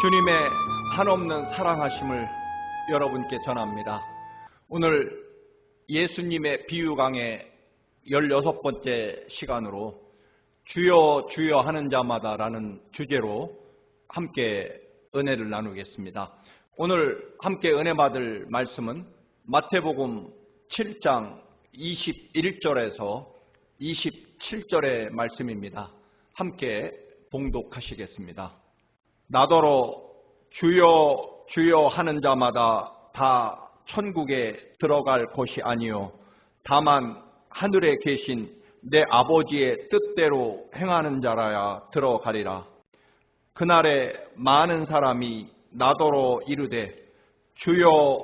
주님의 한없는 사랑하심을 여러분께 전합니다. 오늘 예수님의 비유 강의 16번째 시간으로 주여 주여 하는 자마다 라는 주제로 함께 은혜를 나누겠습니다. 오늘 함께 은혜 받을 말씀은 마태복음 7장 21절에서 27절의 말씀입니다. 함께 봉독하시겠습니다. 나더러 주여 주여 하는 자마다 다 천국에 들어갈 것이 아니요 다만 하늘에 계신 내 아버지의 뜻대로 행하는 자라야 들어가리라. 그날에 많은 사람이 나더러 이르되 주여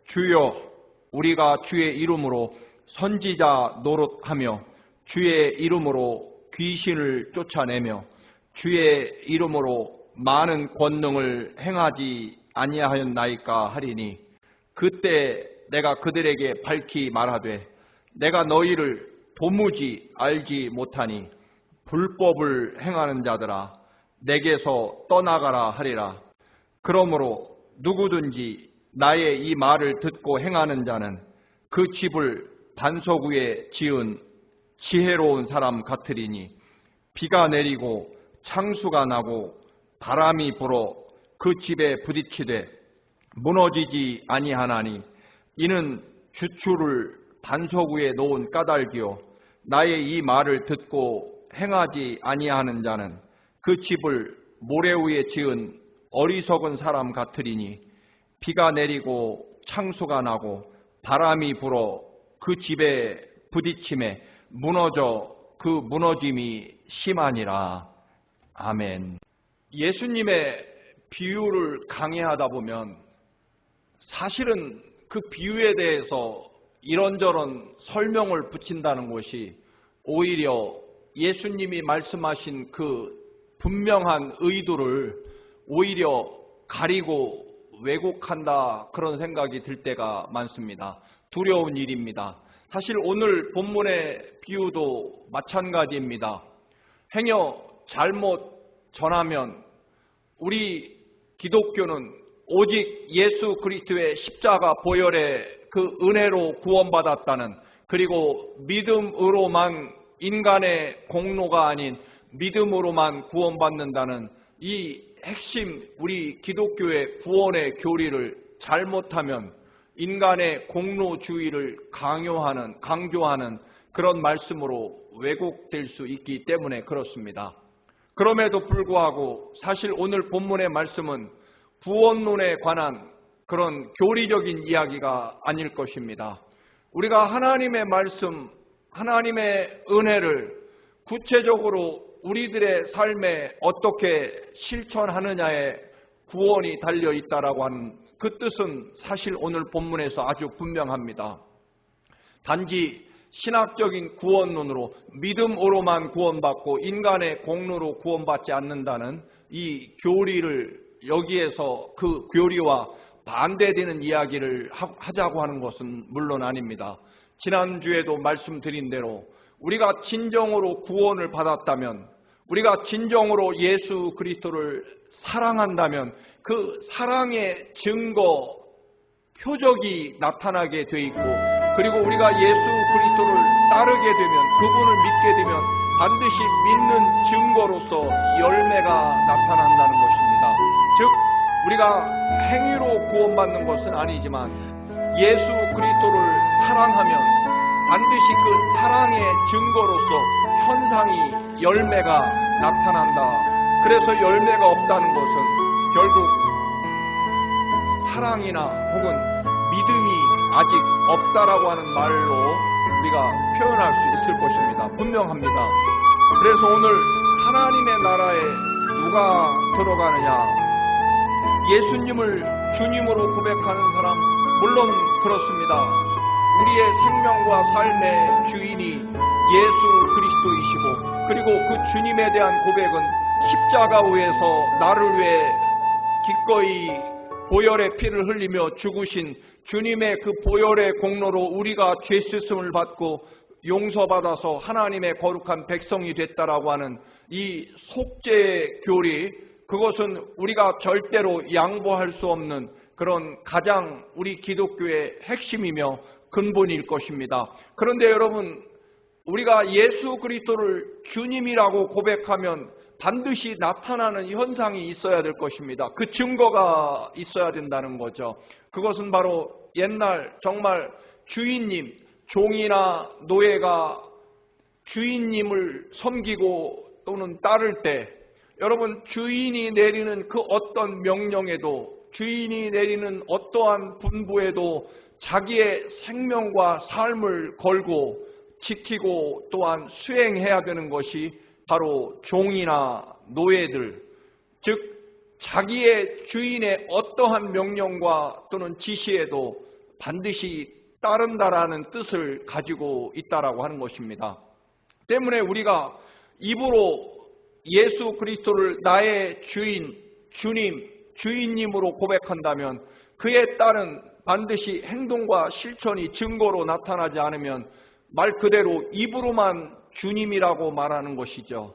주여 우리가 주의 이름으로 선지자 노릇하며 주의 이름으로 귀신을 쫓아내며 주의 이름으로 많은 권능을 행하지 아니하였나이까 하리니 그때 내가 그들에게 밝히 말하되 내가 너희를 도무지 알지 못하니 불법을 행하는 자들아 내게서 떠나가라 하리라. 그러므로 누구든지 나의 이 말을 듣고 행하는 자는 그 집을 반석 위에 지은 지혜로운 사람 같으리니 비가 내리고 창수가 나고 바람이 불어 그 집에 부딪히되 무너지지 아니하나니 이는 주추를 반석 위에 놓은 까닭이요 나의 이 말을 듣고 행하지 아니하는 자는 그 집을 모래 위에 지은 어리석은 사람 같으리니 비가 내리고 창수가 나고 바람이 불어 그 집에 부딪힘에 무너져 그 무너짐이 심하니라. 아멘. 예수님의 비유를 강의하다 보면 사실은 그 비유에 대해서 이런저런 설명을 붙인다는 것이 오히려 예수님이 말씀하신 그 분명한 의도를 오히려 가리고 왜곡한다 그런 생각이 들 때가 많습니다. 두려운 일입니다. 사실 오늘 본문의 비유도 마찬가지입니다. 행여 잘못 전하면 우리 기독교는 오직 예수 그리스도의 십자가 보혈의 그 은혜로 구원받았다는, 그리고 믿음으로만, 인간의 공로가 아닌 믿음으로만 구원받는다는 이 핵심 우리 기독교의 구원의 교리를 잘못하면 인간의 공로주의를 강조하는 그런 말씀으로 왜곡될 수 있기 때문에 그렇습니다. 그럼에도 불구하고 사실 오늘 본문의 말씀은 구원론에 관한 그런 교리적인 이야기가 아닐 것입니다. 우리가 하나님의 말씀, 하나님의 은혜를 구체적으로 우리들의 삶에 어떻게 실천하느냐에 구원이 달려 있다라고 하는 그 뜻은 사실 오늘 본문에서 아주 분명합니다. 단지 신학적인 구원론으로 믿음으로만 구원받고 인간의 공로로 구원받지 않는다는 이 교리를 여기에서 그 교리와 반대되는 이야기를 하자고 하는 것은 물론 아닙니다. 지난주에도 말씀드린 대로 우리가 진정으로 구원을 받았다면, 우리가 진정으로 예수 그리스도를 사랑한다면 그 사랑의 증거, 표적이 나타나게 돼 있고, 그리고 우리가 예수 그리스도를 따르게 되면, 그분을 믿게 되면 반드시 믿는 증거로서 열매가 나타난다는 것입니다. 즉 우리가 행위로 구원받는 것은 아니지만 예수 그리스도를 사랑하면 반드시 그 사랑의 증거로서 현상이, 열매가 나타난다. 그래서 열매가 없다는 것은 결국 사랑이나 혹은 믿음이 아직 없다라고 하는 말로 우리가 표현할 수 있을 것입니다. 분명합니다. 그래서 오늘 하나님의 나라에 누가 들어가느냐? 예수님을 주님으로 고백하는 사람, 물론 그렇습니다. 우리의 생명과 삶의 주인이 예수 그리스도이시고, 그리고 그 주님에 대한 고백은 십자가 위에서 나를 위해 기꺼이 보혈의 피를 흘리며 죽으신 주님의 그 보혈의 공로로 우리가 죄 씻음을 받고 용서받아서 하나님의 거룩한 백성이 됐다라고 하는 이 속죄 교리, 그것은 우리가 절대로 양보할 수 없는 그런 가장 우리 기독교의 핵심이며 근본일 것입니다. 그런데 여러분, 우리가 예수 그리스도를 주님이라고 고백하면 반드시 나타나는 현상이 있어야 될 것입니다. 그 증거가 있어야 된다는 거죠. 그것은 바로 옛날 정말 주인님, 종이나 노예가 주인님을 섬기고 또는 따를 때, 여러분, 주인이 내리는 그 어떤 명령에도, 주인이 내리는 어떠한 분부에도 자기의 생명과 삶을 걸고 지키고 또한 수행해야 되는 것이 바로 종이나 노예들, 즉 자기의 주인의 어떠한 명령과 또는 지시에도 반드시 따른다라는 뜻을 가지고 있다라고 하는 것입니다. 때문에 우리가 입으로 예수 그리스도를 나의 주인, 주님, 주인님으로 고백한다면 그에 따른 반드시 행동과 실천이 증거로 나타나지 않으면 말 그대로 입으로만 주님이라고 말하는 것이죠.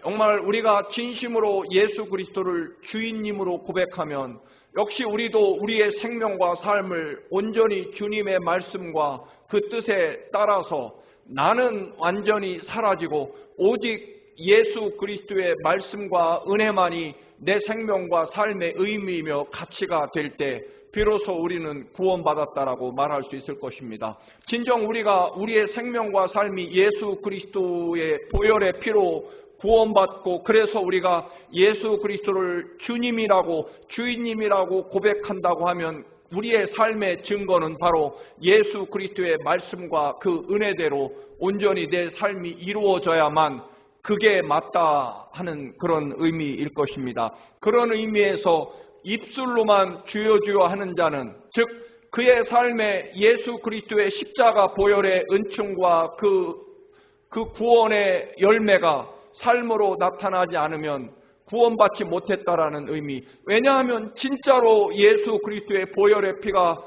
정말 우리가 진심으로 예수 그리스도를 주인님으로 고백하면 역시 우리도 우리의 생명과 삶을 온전히 주님의 말씀과 그 뜻에 따라서 나는 완전히 사라지고 오직 예수 그리스도의 말씀과 은혜만이 내 생명과 삶의 의미이며 가치가 될 때 비로소 우리는 구원받았다라고 말할 수 있을 것입니다. 진정 우리가 우리의 생명과 삶이 예수 그리스도의 보혈의 피로 구원받고 그래서 우리가 예수 그리스도를 주님이라고 주인님이라고 고백한다고 하면 우리의 삶의 증거는 바로 예수 그리스도의 말씀과 그 은혜대로 온전히 내 삶이 이루어져야만 그게 맞다 하는 그런 의미일 것입니다. 그런 의미에서 입술로만 주여 주여 하는 자는, 즉 그의 삶에 예수 그리스도의 십자가 보혈의 은총과 그 구원의 열매가 삶으로 나타나지 않으면 구원받지 못했다라는 의미. 왜냐하면 진짜로 예수 그리스도의 보혈의 피가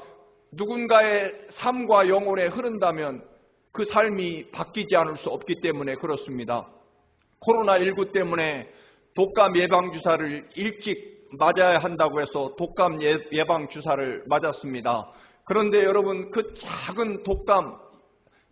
누군가의 삶과 영혼에 흐른다면 그 삶이 바뀌지 않을 수 없기 때문에 그렇습니다. 코로나19 때문에 독감 예방주사를 일찍 맞아야 한다고 해서 독감 예방주사를 맞았습니다. 그런데 여러분, 그 작은 독감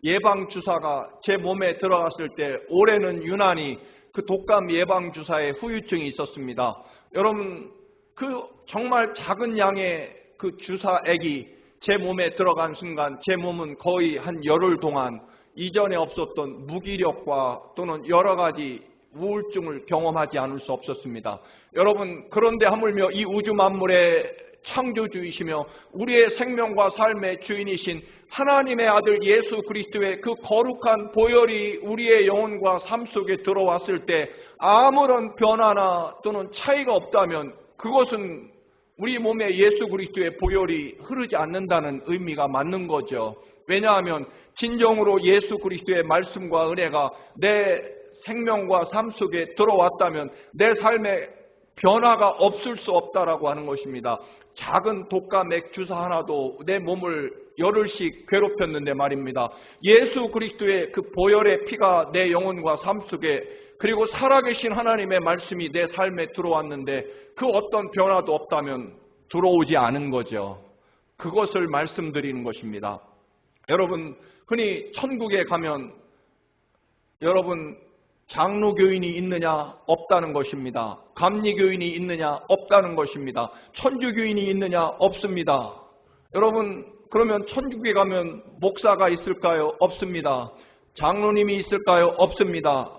예방주사가 제 몸에 들어갔을 때 올해는 유난히 그 독감 예방주사에 후유증이 있었습니다. 여러분, 그 정말 작은 양의 그 주사액이 제 몸에 들어간 순간 제 몸은 거의 한 열흘 동안 이전에 없었던 무기력과 또는 여러 가지 우울증을 경험하지 않을 수 없었습니다. 여러분, 그런데 하물며 이 우주 만물의 창조주이시며 우리의 생명과 삶의 주인이신 하나님의 아들 예수 그리스도의 그 거룩한 보혈이 우리의 영혼과 삶 속에 들어왔을 때 아무런 변화나 또는 차이가 없다면 그것은 우리 몸에 예수 그리스도의 보혈이 흐르지 않는다는 의미가 맞는 거죠. 왜냐하면 진정으로 예수 그리스도의 말씀과 은혜가 내 생명과 삶 속에 들어왔다면 내 삶에 변화가 없을 수 없다라고 하는 것입니다. 작은 독감액 주사 하나도 내 몸을 열흘씩 괴롭혔는데 말입니다. 예수 그리스도의 그 보혈의 피가 내 영혼과 삶 속에 그리고 살아계신 하나님의 말씀이 내 삶에 들어왔는데 그 어떤 변화도 없다면 들어오지 않은 거죠. 그것을 말씀드리는 것입니다. 여러분, 흔히 천국에 가면 여러분 장로교인이 있느냐 없다는 것입니다. 감리교인이 있느냐 없다는 것입니다. 천주교인이 있느냐 없습니다. 여러분, 그러면 천국에 가면 목사가 있을까요? 없습니다. 장로님이 있을까요? 없습니다.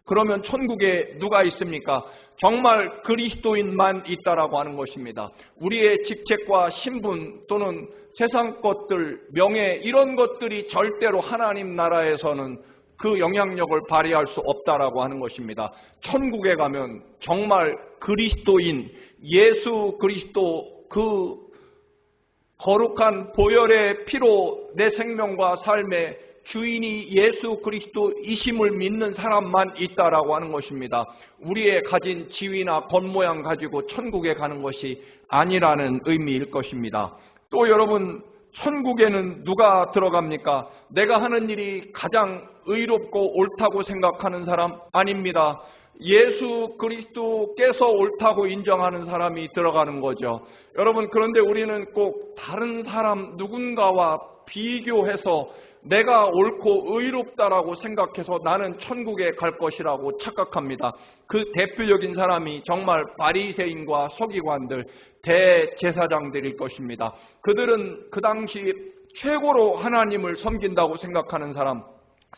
그러면 천국에 누가 있습니까? 정말 그리스도인만 있다라고 하는 것입니다. 우리의 직책과 신분 또는 세상 것들, 명예 이런 것들이 절대로 하나님 나라에서는 그 영향력을 발휘할 수 없다라고 하는 것입니다. 천국에 가면 정말 그리스도인 예수 그리스도 그 거룩한 보혈의 피로 내 생명과 삶의 주인이 예수 그리스도이심을 믿는 사람만 있다라고 하는 것입니다. 우리의 가진 지위나 겉모양 가지고 천국에 가는 것이 아니라는 의미일 것입니다. 또 여러분, 천국에는 누가 들어갑니까? 내가 하는 일이 가장 의롭고 옳다고 생각하는 사람? 아닙니다. 예수 그리스도께서 옳다고 인정하는 사람이 들어가는 거죠. 여러분, 그런데 우리는 꼭 다른 사람 누군가와 비교해서 내가 옳고 의롭다라고 생각해서 나는 천국에 갈 것이라고 착각합니다. 그 대표적인 사람이 정말 바리새인과 서기관들, 대제사장들일 것입니다. 그들은 그 당시 최고로 하나님을 섬긴다고 생각하는 사람,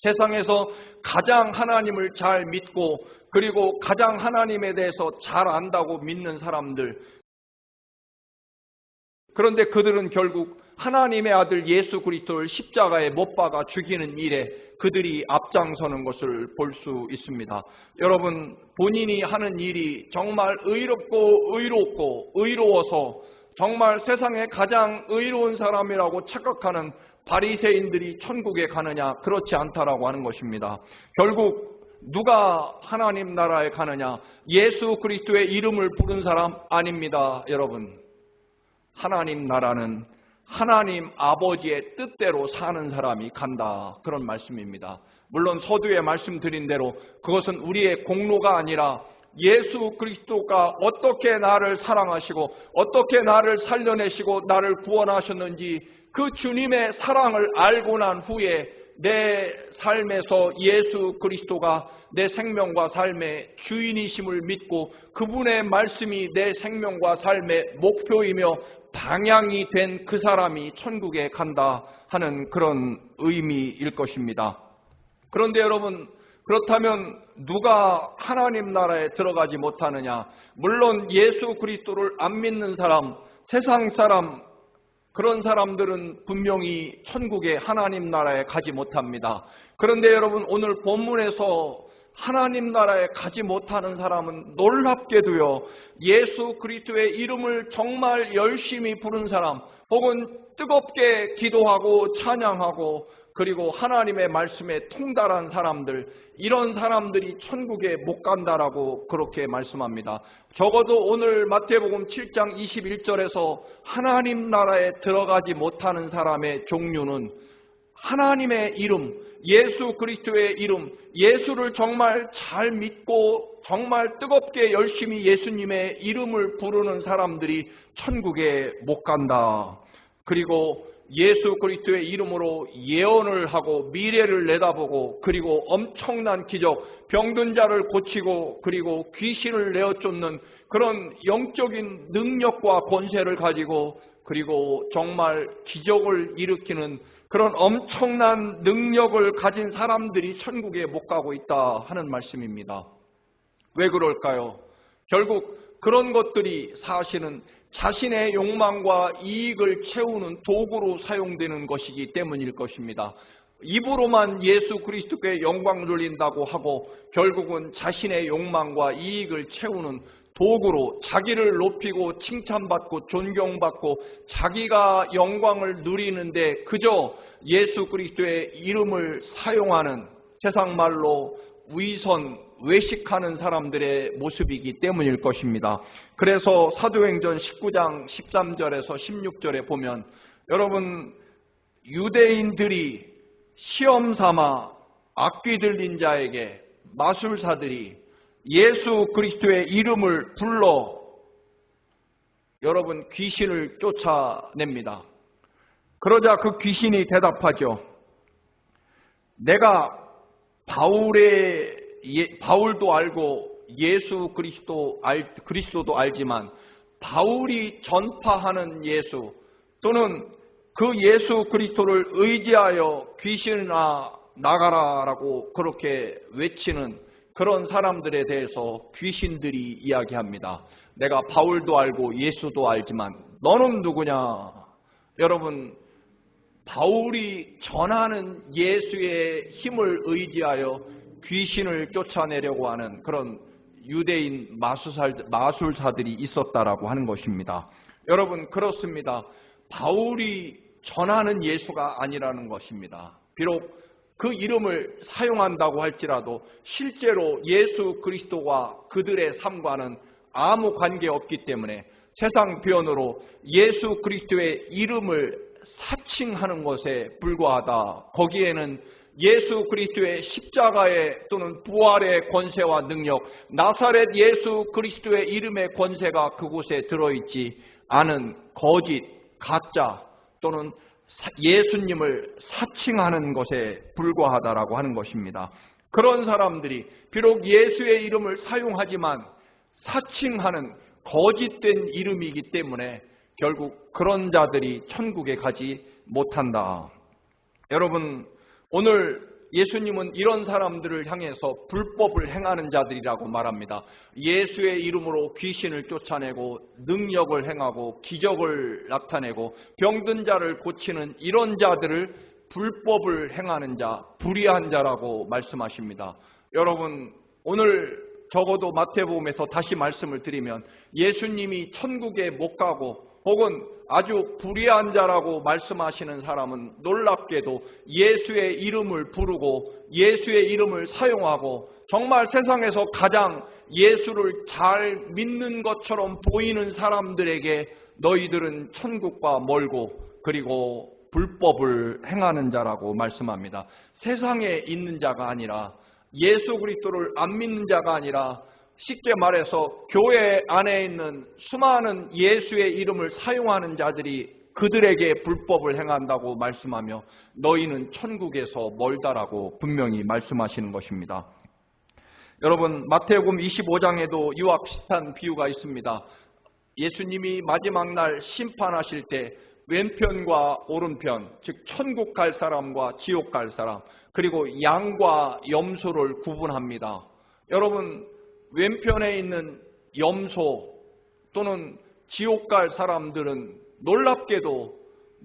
세상에서 가장 하나님을 잘 믿고 그리고 가장 하나님에 대해서 잘 안다고 믿는 사람들. 그런데 그들은 결국 하나님의 아들 예수 그리스도를 십자가에 못 박아 죽이는 일에 그들이 앞장서는 것을 볼 수 있습니다. 여러분, 본인이 하는 일이 정말 의로워서 정말 세상에 가장 의로운 사람이라고 착각하는 바리새인들이 천국에 가느냐? 그렇지 않다라고 하는 것입니다. 결국 누가 하나님 나라에 가느냐? 예수 그리스도의 이름을 부른 사람 아닙니다. 여러분, 하나님 나라는 하나님 아버지의 뜻대로 사는 사람이 간다, 그런 말씀입니다. 물론 서두에 말씀드린 대로 그것은 우리의 공로가 아니라 예수 그리스도가 어떻게 나를 사랑하시고 어떻게 나를 살려내시고 나를 구원하셨는지 그 주님의 사랑을 알고 난 후에 내 삶에서 예수 그리스도가 내 생명과 삶의 주인이심을 믿고 그분의 말씀이 내 생명과 삶의 목표이며 방향이 된 그 사람이 천국에 간다 하는 그런 의미일 것입니다. 그런데 여러분, 그렇다면 누가 하나님 나라에 들어가지 못하느냐? 물론 예수 그리스도를 안 믿는 사람, 세상 사람, 그런 사람들은 분명히 천국에 하나님 나라에 가지 못합니다. 그런데 여러분, 오늘 본문에서 하나님 나라에 가지 못하는 사람은 놀랍게도요, 예수 그리스도의 이름을 정말 열심히 부른 사람, 혹은 뜨겁게 기도하고 찬양하고 그리고 하나님의 말씀에 통달한 사람들, 이런 사람들이 천국에 못 간다라고 그렇게 말씀합니다. 적어도 오늘 마태복음 7장 21절에서 하나님 나라에 들어가지 못하는 사람의 종류는 하나님의 이름, 예수 그리스도의 이름, 예수를 정말 잘 믿고 정말 뜨겁게 열심히 예수님의 이름을 부르는 사람들이 천국에 못 간다. 그리고 예수 그리스도의 이름으로 예언을 하고 미래를 내다보고 그리고 엄청난 기적, 병든 자를 고치고 그리고 귀신을 내어쫓는 그런 영적인 능력과 권세를 가지고 그리고 정말 기적을 일으키는 그런 엄청난 능력을 가진 사람들이 천국에 못 가고 있다 하는 말씀입니다. 왜 그럴까요? 결국 그런 것들이 사실은 자신의 욕망과 이익을 채우는 도구로 사용되는 것이기 때문일 것입니다. 입으로만 예수 그리스도께 영광 돌린다고 하고 결국은 자신의 욕망과 이익을 채우는 도구로 자기를 높이고 칭찬받고 존경받고 자기가 영광을 누리는데 그저 예수 그리스도의 이름을 사용하는, 세상 말로 위선, 외식하는 사람들의 모습이기 때문일 것입니다. 그래서 사도행전 19장 13절에서 16절에 보면 여러분, 유대인들이 시험 삼아 악귀 들린 자에게 마술사들이 예수 그리스도의 이름을 불러 여러분 귀신을 쫓아냅니다. 그러자 그 귀신이 대답하죠. 내가 바울도 알고 예수 그리스도도 알지만 바울이 전파하는 예수 또는 그 예수 그리스도를 의지하여 귀신아 나가라라고 그렇게 외치는 그런 사람들에 대해서 귀신들이 이야기합니다. 내가 바울도 알고 예수도 알지만 너는 누구냐? 여러분, 바울이 전하는 예수의 힘을 의지하여 귀신을 쫓아내려고 하는 그런 유대인 마술사들이 있었다라고 하는 것입니다. 여러분, 그렇습니다. 바울이 전하는 예수가 아니라는 것입니다. 비록 그 이름을 사용한다고 할지라도 실제로 예수 그리스도와 그들의 삶과는 아무 관계없기 때문에 세상 표현으로 예수 그리스도의 이름을 사칭하는 것에 불과하다. 거기에는 예수 그리스도의 십자가의 또는 부활의 권세와 능력, 나사렛 예수 그리스도의 이름의 권세가 그곳에 들어있지 않은 거짓, 가짜 또는 예수님을 사칭하는 것에 불과하다라고 하는 것입니다. 그런 사람들이 비록 예수의 이름을 사용하지만 사칭하는 거짓된 이름이기 때문에 결국 그런 자들이 천국에 가지 못한다. 여러분, 오늘 예수님은 이런 사람들을 향해서 불법을 행하는 자들이라고 말합니다. 예수의 이름으로 귀신을 쫓아내고 능력을 행하고 기적을 나타내고 병든 자를 고치는 이런 자들을 불법을 행하는 자, 불의한 자라고 말씀하십니다. 여러분, 오늘 적어도 마태복음에서 다시 말씀을 드리면 예수님이 천국에 못 가고 혹은 아주 불의한 자라고 말씀하시는 사람은 놀랍게도 예수의 이름을 부르고 예수의 이름을 사용하고 정말 세상에서 가장 예수를 잘 믿는 것처럼 보이는 사람들에게 너희들은 천국과 멀고 그리고 불법을 행하는 자라고 말씀합니다. 세상에 있는 자가 아니라 예수 그리스도를 안 믿는 자가 아니라 쉽게 말해서 교회 안에 있는 수많은 예수의 이름을 사용하는 자들이 그들에게 불법을 행한다고 말씀하며 너희는 천국에서 멀다라고 분명히 말씀하시는 것입니다. 여러분, 마태복음 25장에도 이와 비슷한 비유가 있습니다. 예수님이 마지막 날 심판하실 때 왼편과 오른편, 즉 천국 갈 사람과 지옥 갈 사람, 그리고 양과 염소를 구분합니다. 여러분, 왼편에 있는 염소 또는 지옥 갈 사람들은 놀랍게도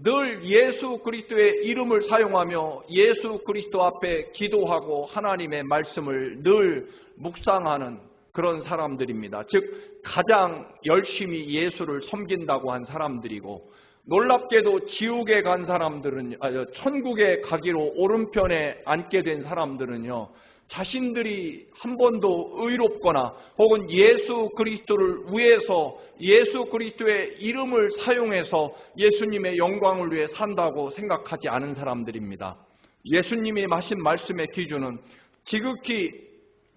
늘 예수 그리스도의 이름을 사용하며 예수 그리스도 앞에 기도하고 하나님의 말씀을 늘 묵상하는 그런 사람들입니다. 즉 가장 열심히 예수를 섬긴다고 한 사람들이고, 놀랍게도 지옥에 간 사람들은 천국에 가기로 오른편에 앉게 된 사람들은요, 자신들이 한 번도 의롭거나 혹은 예수 그리스도를 위해서 예수 그리스도의 이름을 사용해서 예수님의 영광을 위해 산다고 생각하지 않은 사람들입니다. 예수님이 하신 말씀의 기준은 지극히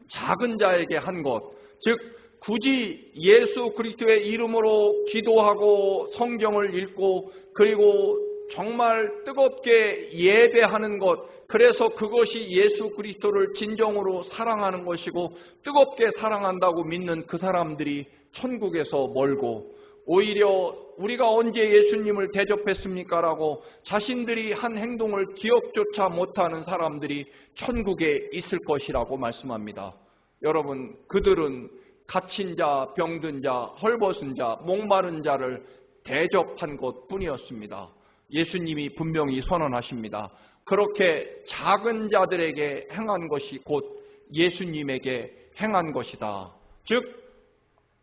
작은 자에게 한 것, 즉 굳이 예수 그리스도의 이름으로 기도하고 성경을 읽고 그리고 정말 뜨겁게 예배하는 것, 그래서 그것이 예수 그리스도를 진정으로 사랑하는 것이고 뜨겁게 사랑한다고 믿는 그 사람들이 천국에서 멀고, 오히려 우리가 언제 예수님을 대접했습니까? 라고 자신들이 한 행동을 기억조차 못하는 사람들이 천국에 있을 것이라고 말씀합니다. 여러분, 그들은 갇힌 자, 병든 자, 헐벗은 자, 목마른 자를 대접한 것 뿐이었습니다. 예수님이 분명히 선언하십니다. 그렇게 작은 자들에게 행한 것이 곧 예수님에게 행한 것이다. 즉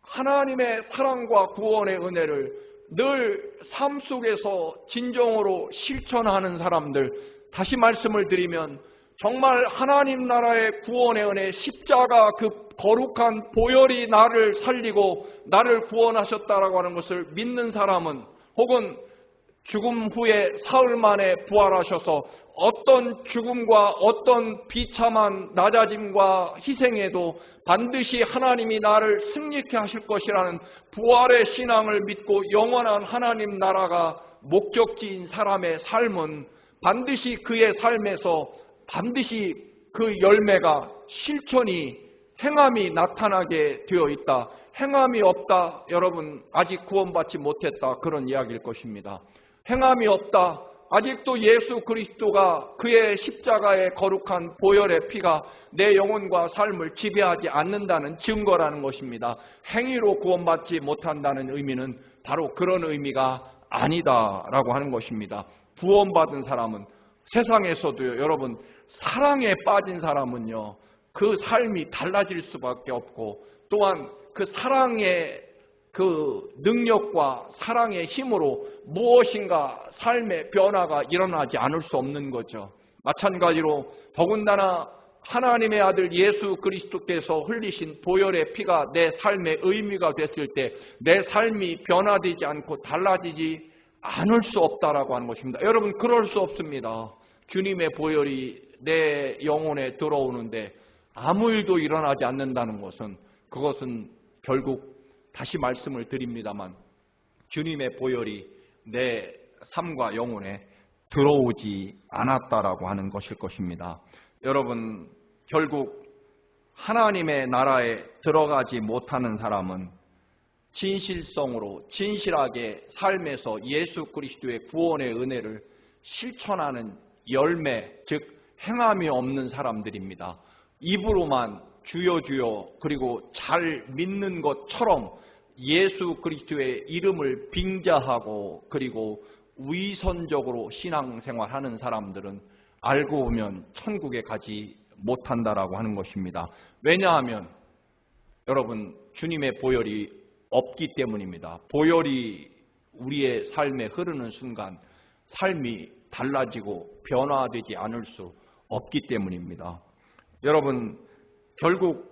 하나님의 사랑과 구원의 은혜를 늘 삶 속에서 진정으로 실천하는 사람들, 다시 말씀을 드리면 정말 하나님 나라의 구원의 은혜, 십자가 그 거룩한 보혈이 나를 살리고 나를 구원하셨다라고 하는 것을 믿는 사람은, 혹은 죽음 후에 사흘 만에 부활하셔서 어떤 죽음과 어떤 비참한 낮아짐과 희생에도 반드시 하나님이 나를 승리케 하실 것이라는 부활의 신앙을 믿고 영원한 하나님 나라가 목적지인 사람의 삶은 반드시 그의 삶에서 반드시 그 열매가 실천이 행함이 나타나게 되어 있다. 행함이 없다. 여러분, 아직 구원받지 못했다. 그런 이야기일 것입니다. 행함이 없다. 아직도 예수 그리스도가 그의 십자가의 거룩한 보혈의 피가 내 영혼과 삶을 지배하지 않는다는 증거라는 것입니다. 행위로 구원받지 못한다는 의미는 바로 그런 의미가 아니다라고 하는 것입니다. 구원받은 사람은 세상에서도요, 여러분, 사랑에 빠진 사람은요, 그 삶이 달라질 수밖에 없고, 또한 그 사랑의 그 능력과 사랑의 힘으로 무엇인가 삶의 변화가 일어나지 않을 수 없는 거죠. 마찬가지로 더군다나 하나님의 아들 예수 그리스도께서 흘리신 보혈의 피가 내 삶의 의미가 됐을 때 내 삶이 변화되지 않고 달라지지 않을 수 없다라고 하는 것입니다. 여러분, 그럴 수 없습니다. 주님의 보혈이 내 영혼에 들어오는데 아무 일도 일어나지 않는다는 것은, 그것은 결국 다시 말씀을 드립니다만 주님의 보혈이 내 삶과 영혼에 들어오지 않았다라고 하는 것일 것입니다. 여러분, 결국 하나님의 나라에 들어가지 못하는 사람은 진실성으로 진실하게 삶에서 예수 그리스도의 구원의 은혜를 실천하는 열매, 즉 행함이 없는 사람들입니다. 입으로만 주여 주여 그리고 잘 믿는 것처럼 예수 그리스도의 이름을 빙자하고 그리고 위선적으로 신앙생활하는 사람들은 알고 보면 천국에 가지 못한다라고 하는 것입니다. 왜냐하면 여러분, 주님의 보혈이 없기 때문입니다. 보혈이 우리의 삶에 흐르는 순간 삶이 달라지고 변화되지 않을 수 없기 때문입니다. 여러분, 결국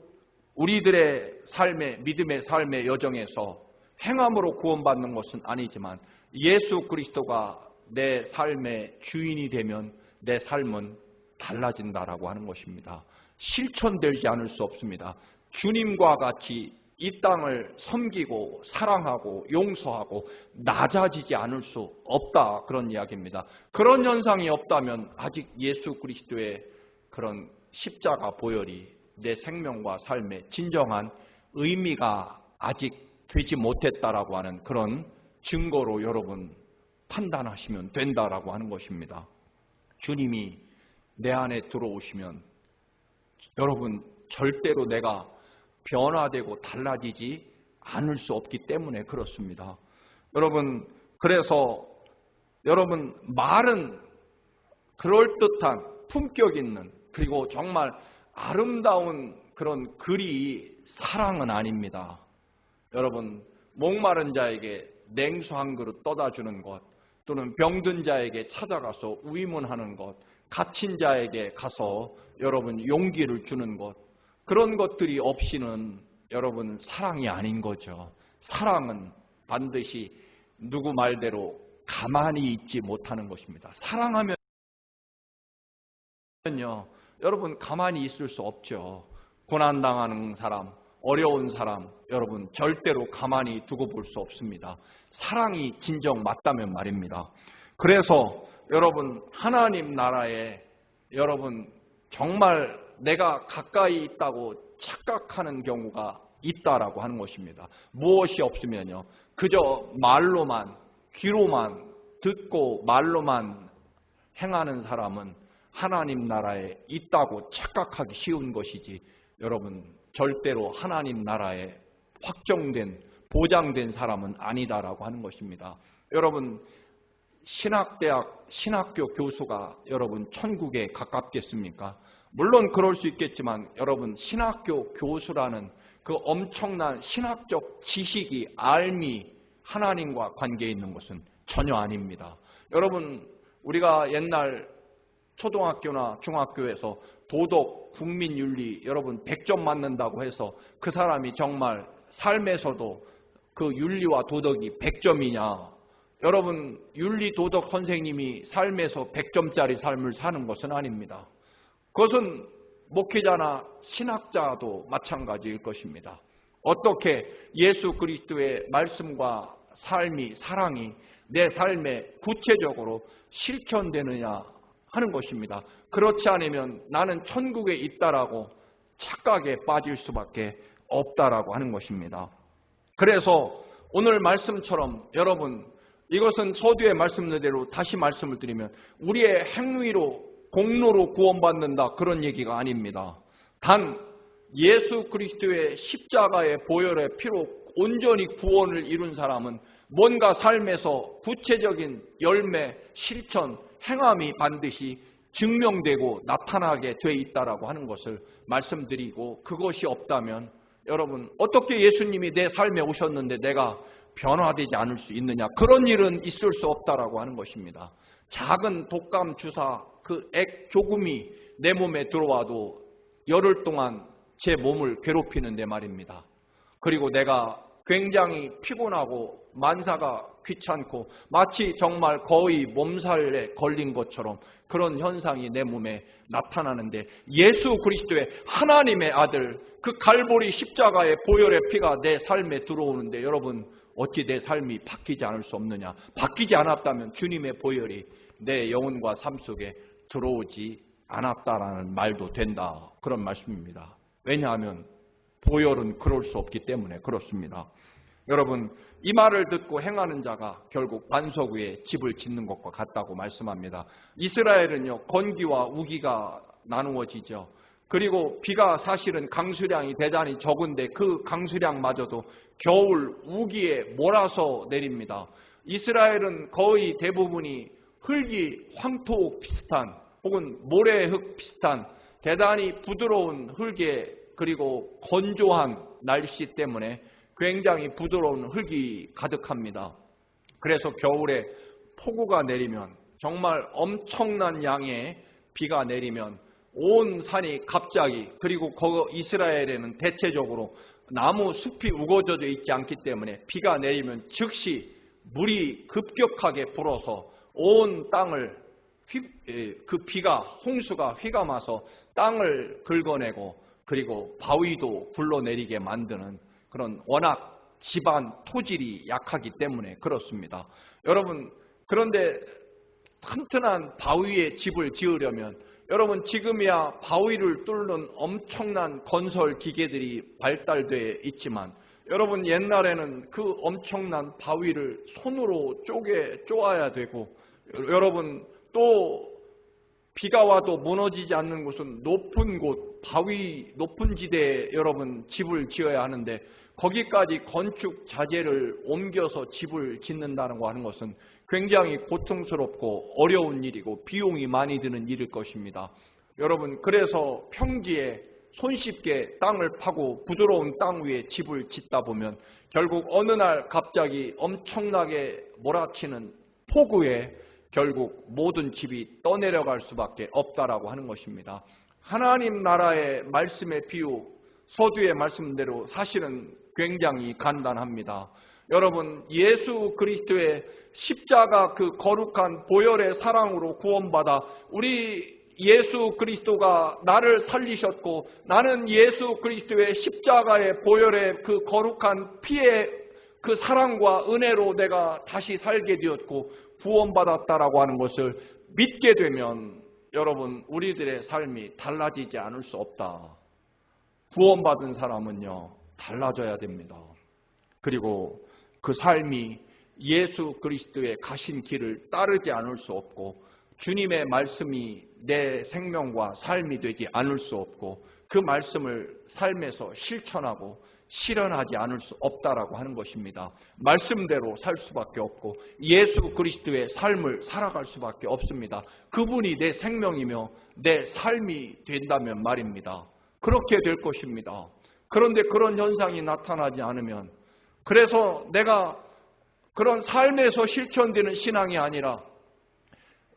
우리들의 삶의, 믿음의 삶의 여정에서 행함으로 구원받는 것은 아니지만 예수 그리스도가 내 삶의 주인이 되면 내 삶은 달라진다라고 하는 것입니다. 실천되지 않을 수 없습니다. 주님과 같이 이 땅을 섬기고 사랑하고 용서하고 낮아지지 않을 수 없다, 그런 이야기입니다. 그런 현상이 없다면 아직 예수 그리스도의 그런 십자가 보혈이 내 생명과 삶의 진정한 의미가 아직 되지 못했다라고 하는 그런 증거로 여러분 판단하시면 된다라고 하는 것입니다. 주님이 내 안에 들어오시면 여러분 절대로 내가 변화되고 달라지지 않을 수 없기 때문에 그렇습니다. 여러분, 그래서 여러분 말은 그럴듯한 품격 있는 그리고 정말 아름다운 그런 글이 사랑은 아닙니다. 여러분, 목마른 자에게 냉수 한 그릇 떠다 주는 것, 또는 병든 자에게 찾아가서 위문하는 것, 갇힌 자에게 가서 여러분 용기를 주는 것, 그런 것들이 없이는 여러분 사랑이 아닌 거죠. 사랑은 반드시 누구 말대로 가만히 있지 못하는 것입니다. 사랑하면요, 여러분 가만히 있을 수 없죠. 고난당하는 사람, 어려운 사람, 여러분 절대로 가만히 두고 볼 수 없습니다. 사랑이 진정 맞다면 말입니다. 그래서 여러분 하나님 나라에 여러분 정말 내가 가까이 있다고 착각하는 경우가 있다라고 하는 것입니다. 무엇이 없으면요, 그저 말로만, 귀로만 듣고 말로만 행하는 사람은 하나님 나라에 있다고 착각하기 쉬운 것이지 여러분 절대로 하나님 나라에 확정된, 보장된 사람은 아니다라고 하는 것입니다. 여러분, 신학대학, 신학교 교수가 여러분 천국에 가깝겠습니까? 물론 그럴 수 있겠지만 여러분 신학교 교수라는 그 엄청난 신학적 지식이, 알미, 하나님과 관계 있는 것은 전혀 아닙니다. 여러분, 우리가 옛날 초등학교나 중학교에서 도덕, 국민윤리 여러분 100점 맞는다고 해서 그 사람이 정말 삶에서도 그 윤리와 도덕이 100점이냐? 여러분, 윤리 도덕 선생님이 삶에서 100점짜리 삶을 사는 것은 아닙니다. 그것은 목회자나 신학자도 마찬가지일 것입니다. 어떻게 예수 그리스도의 말씀과 삶이, 사랑이 내 삶에 구체적으로 실천되느냐 하는 것입니다. 그렇지 않으면 나는 천국에 있다라고 착각에 빠질 수밖에 없다라고 하는 것입니다. 그래서 오늘 말씀처럼 여러분, 이것은 서두에 말씀대로 다시 말씀을 드리면 우리의 행위로, 공로로 구원받는다 그런 얘기가 아닙니다. 단 예수 그리스도의 십자가의 보혈의 피로 온전히 구원을 이룬 사람은 뭔가 삶에서 구체적인 열매, 실천, 행함이 반드시 증명되고 나타나게 돼 있다라고 하는 것을 말씀드리고, 그것이 없다면 여러분 어떻게 예수님이 내 삶에 오셨는데 내가 변화되지 않을 수 있느냐? 그런 일은 있을 수 없다라고 하는 것입니다. 작은 독감 주사 그 액 조금이 내 몸에 들어와도 열흘 동안 제 몸을 괴롭히는데 말입니다. 그리고 내가 굉장히 피곤하고 만사가 귀찮고 마치 정말 거의 몸살에 걸린 것처럼 그런 현상이 내 몸에 나타나는데, 예수 그리스도의 하나님의 아들 그 갈보리 십자가의 보혈의 피가 내 삶에 들어오는데, 여러분 어찌 내 삶이 바뀌지 않을 수 없느냐? 바뀌지 않았다면 주님의 보혈이 내 영혼과 삶 속에 들어오지 않았다라는 말도 된다, 그런 말씀입니다. 왜냐하면 보혈은 그럴 수 없기 때문에 그렇습니다. 여러분, 이 말을 듣고 행하는 자가 결국 반석 위에 집을 짓는 것과 같다고 말씀합니다. 이스라엘은요, 건기와 우기가 나누어지죠. 그리고 비가 사실은 강수량이 대단히 적은데 그 강수량마저도 겨울 우기에 몰아서 내립니다. 이스라엘은 거의 대부분이 흙이 황토 비슷한 혹은 모래흙 비슷한 대단히 부드러운 흙에, 그리고 건조한 날씨 때문에 굉장히 부드러운 흙이 가득합니다. 그래서 겨울에 폭우가 내리면, 정말 엄청난 양의 비가 내리면 온 산이 갑자기, 그리고 이스라엘에는 대체적으로 나무 숲이 우거져져 있지 않기 때문에 비가 내리면 즉시 물이 급격하게 불어서 온 땅을 그 비가, 홍수가 휘감아서 땅을 긁어내고, 그리고 바위도 굴러내리게 만드는 그런, 워낙 집안 토질이 약하기 때문에 그렇습니다. 여러분, 그런데 튼튼한 바위에 집을 지으려면, 여러분 지금이야 바위를 뚫는 엄청난 건설 기계들이 발달되어 있지만, 여러분 옛날에는 그 엄청난 바위를 손으로 쪼아야 되고, 여러분 또 비가 와도 무너지지 않는 곳은 높은 곳, 바위 높은 지대에 여러분 집을 지어야 하는데, 거기까지 건축 자재를 옮겨서 집을 짓는다는 거 하는 것은 굉장히 고통스럽고 어려운 일이고 비용이 많이 드는 일일 것입니다. 여러분, 그래서 평지에 손쉽게 땅을 파고 부드러운 땅 위에 집을 짓다 보면 결국 어느 날 갑자기 엄청나게 몰아치는 폭우에 결국 모든 집이 떠내려갈 수밖에 없다라고 하는 것입니다. 하나님 나라의 말씀의 비유, 서두의 말씀대로 사실은 굉장히 간단합니다. 여러분, 예수 그리스도의 십자가 그 거룩한 보혈의 사랑으로 구원받아 우리 예수 그리스도가 나를 살리셨고, 나는 예수 그리스도의 십자가의 보혈의 그 거룩한 피의 그 사랑과 은혜로 내가 다시 살게 되었고 구원받았다라고 하는 것을 믿게 되면, 여러분 우리들의 삶이 달라지지 않을 수 없다. 구원받은 사람은요 달라져야 됩니다. 그리고 그 삶이 예수 그리스도의 가신 길을 따르지 않을 수 없고, 주님의 말씀이 내 생명과 삶이 되지 않을 수 없고, 그 말씀을 삶에서 실천하고 실현하지 않을 수 없다라고 하는 것입니다. 말씀대로 살 수밖에 없고 예수 그리스도의 삶을 살아갈 수밖에 없습니다. 그분이 내 생명이며 내 삶이 된다면 말입니다. 그렇게 될 것입니다. 그런데 그런 현상이 나타나지 않으면, 그래서 내가 그런 삶에서 실천되는 신앙이 아니라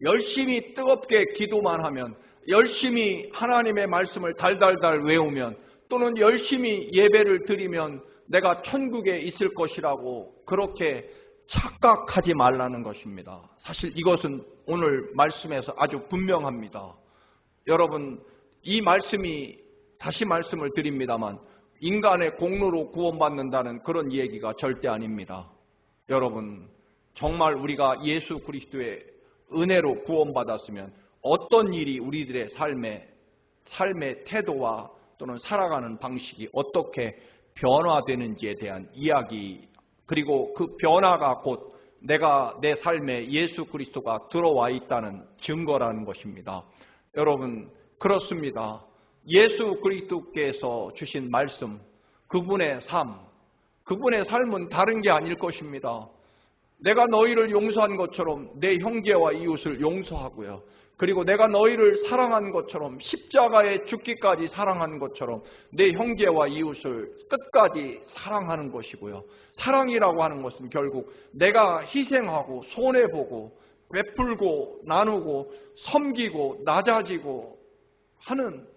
열심히 뜨겁게 기도만 하면, 열심히 하나님의 말씀을 달달달 외우면, 또는 열심히 예배를 드리면 내가 천국에 있을 것이라고 그렇게 착각하지 말라는 것입니다. 사실 이것은 오늘 말씀에서 아주 분명합니다. 여러분, 이 말씀이, 다시 말씀을 드립니다만, 인간의 공로로 구원받는다는 그런 얘기가 절대 아닙니다. 여러분, 정말 우리가 예수 그리스도의 은혜로 구원받았으면 어떤 일이 우리들의 삶의 태도와 또는 살아가는 방식이 어떻게 변화되는지에 대한 이야기, 그리고 그 변화가 곧 내가 내 삶에 예수 그리스도가 들어와 있다는 증거라는 것입니다. 여러분, 그렇습니다. 예수 그리스도께서 주신 말씀, 그분의 삶, 그분의 삶은 다른 게 아닐 것입니다. 내가 너희를 용서한 것처럼 내 형제와 이웃을 용서하고요. 그리고 내가 너희를 사랑한 것처럼, 십자가에 죽기까지 사랑한 것처럼 내 형제와 이웃을 끝까지 사랑하는 것이고요. 사랑이라고 하는 것은 결국 내가 희생하고 손해보고 베풀고 나누고 섬기고 낮아지고 하는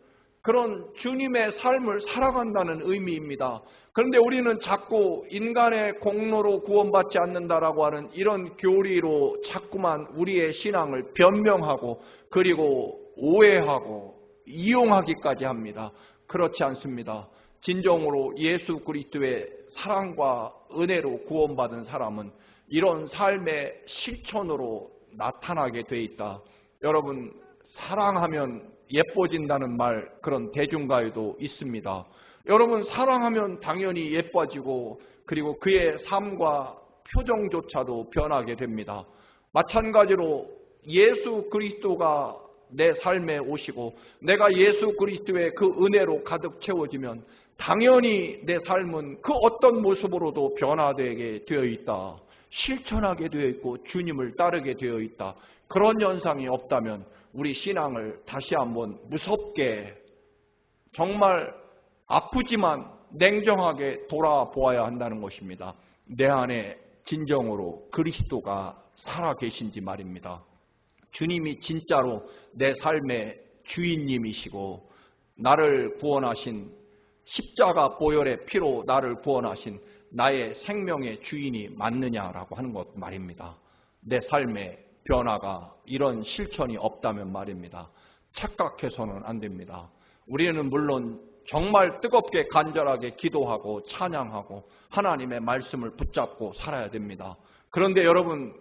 그런 주님의 삶을 살아간다는 의미입니다. 그런데 우리는 자꾸 인간의 공로로 구원받지 않는다라고 하는 이런 교리로 자꾸만 우리의 신앙을 변명하고 그리고 오해하고 이용하기까지 합니다. 그렇지 않습니다. 진정으로 예수 그리스도의 사랑과 은혜로 구원받은 사람은 이런 삶의 실천으로 나타나게 돼 있다. 여러분, 사랑하면 예뻐진다는 말, 그런 대중가요도 있습니다. 여러분, 사랑하면 당연히 예뻐지고 그리고 그의 삶과 표정조차도 변하게 됩니다. 마찬가지로 예수 그리스도가 내 삶에 오시고 내가 예수 그리스도의 그 은혜로 가득 채워지면 당연히 내 삶은 그 어떤 모습으로도 변화되게 되어 있다. 실천하게 되어 있고 주님을 따르게 되어 있다. 그런 현상이 없다면 우리 신앙을 다시 한번 무섭게, 정말 아프지만 냉정하게 돌아보아야 한다는 것입니다. 내 안에 진정으로 그리스도가 살아계신지 말입니다. 주님이 진짜로 내 삶의 주인님이시고 나를 구원하신, 십자가 보혈의 피로 나를 구원하신 나의 생명의 주인이 맞느냐라고 하는 것 말입니다. 내 삶의 변화가 이런 실천이 없다면 말입니다. 착각해서는 안 됩니다. 우리는 물론 정말 뜨겁게 간절하게 기도하고 찬양하고 하나님의 말씀을 붙잡고 살아야 됩니다. 그런데 여러분,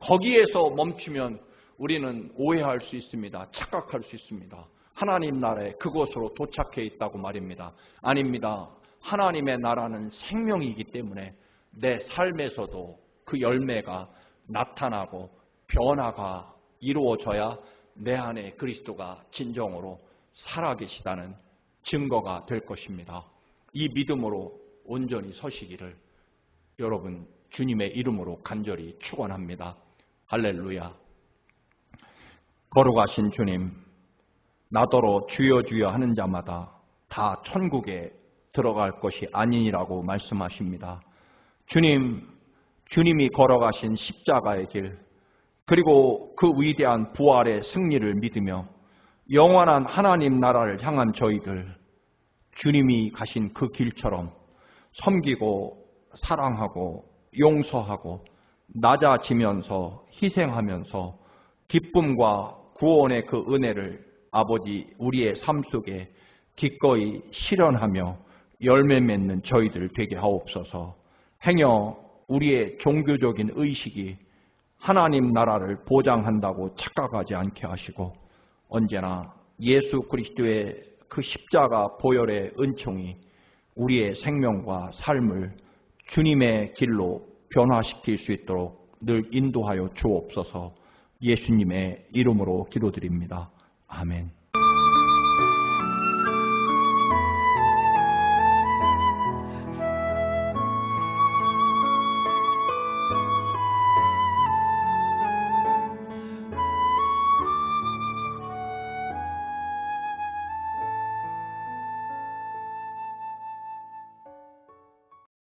거기에서 멈추면 우리는 오해할 수 있습니다. 착각할 수 있습니다. 하나님 나라에 그곳으로 도착해 있다고 말입니다. 아닙니다. 하나님의 나라는 생명이기 때문에 내 삶에서도 그 열매가 나타나고 변화가 이루어져야 내 안에 그리스도가 진정으로 살아계시다는 증거가 될 것입니다. 이 믿음으로 온전히 서시기를 여러분 주님의 이름으로 간절히 축원합니다. 할렐루야. 거룩하신 주님, 나더러 주여 주여 하는 자마다 다 천국에 들어갈 것이 아니니라고 말씀하십니다. 주님이 걸어가신 십자가의 길, 그리고 그 위대한 부활의 승리를 믿으며 영원한 하나님 나라를 향한 저희들, 주님이 가신 그 길처럼 섬기고 사랑하고 용서하고 낮아지면서 희생하면서 기쁨과 구원의 그 은혜를 아버지 우리의 삶 속에 기꺼이 실현하며 열매 맺는 저희들 되게 하옵소서. 행여 우리의 종교적인 의식이 하나님 나라를 보장한다고 착각하지 않게 하시고 언제나 예수 그리스도의 그 십자가 보혈의 은총이 우리의 생명과 삶을 주님의 길로 변화시킬 수 있도록 늘 인도하여 주옵소서. 예수님의 이름으로 기도드립니다. 아멘.